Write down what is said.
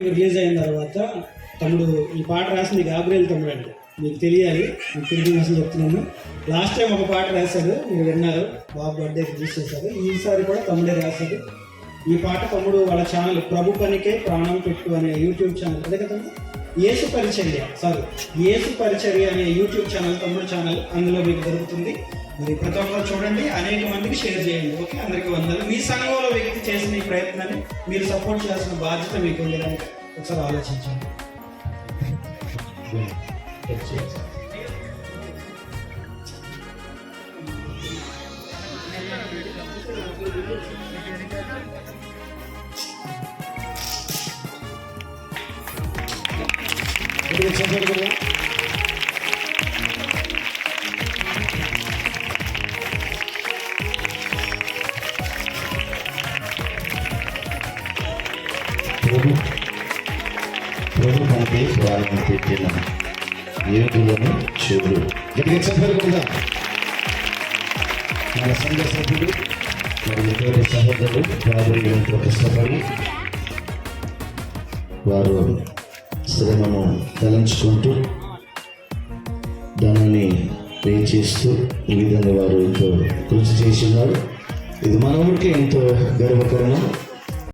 Release అయిన తర్వాత తమ్ముడు ఈ పాట రాసింది గాబ్రియల్ తమ్ముడు అండి. మీకు తెలియాలి, మీకు తెలియని అసలు చెప్తున్నాను. లాస్ట్ టైం ఒక పాట రాశాడు, మీరు విన్నారు, బాబు బర్త్డే రిలీజ్ చేశారు. ఈసారి కూడా తమ్ముడే రాశాడు. ఈ పాట తమ్ముడు వాళ్ళ ఛానల్ ప్రభు పనికే ప్రాణం పెట్టు అనే యూట్యూబ్ ఛానల్, అదే కదండి, యేసు పరిచర్య అనే యూట్యూబ్ ఛానల్ తమ్ముడు ఛానల్, అందులో మీకు దొరుకుతుంది. మరి ప్రతి ఒక్కరు చూడండి, అనేక మందికి షేర్ చేయండి. ఓకే, అందరికీ వందలు. మీ సంఘంలో వ్యక్తి చేసిన ఈ ప్రయత్నాన్ని మీరు సపోర్ట్ చేయాల్సిన బాధ్యత మీకు ఉంది కనుక ఒకసారి ఆలోచించండి. ప్రభు మనకి ప్రారంభం పెట్టిన ఏడులను చూడు. గట్టిగా చెప్పగలుగుతుందా? మన సంఘ సభ్యులు మరియు తోటి సహోదరులు ప్రారంభంతో కష్టపడి వారు శ్రమను తలంచుకుంటూ ధనాన్ని పే చేస్తూ ఈ విధంగా వారు ఎంతో కృషి చేసినారు. ఇది మన ఊరికి ఎంతో గర్వకారణం.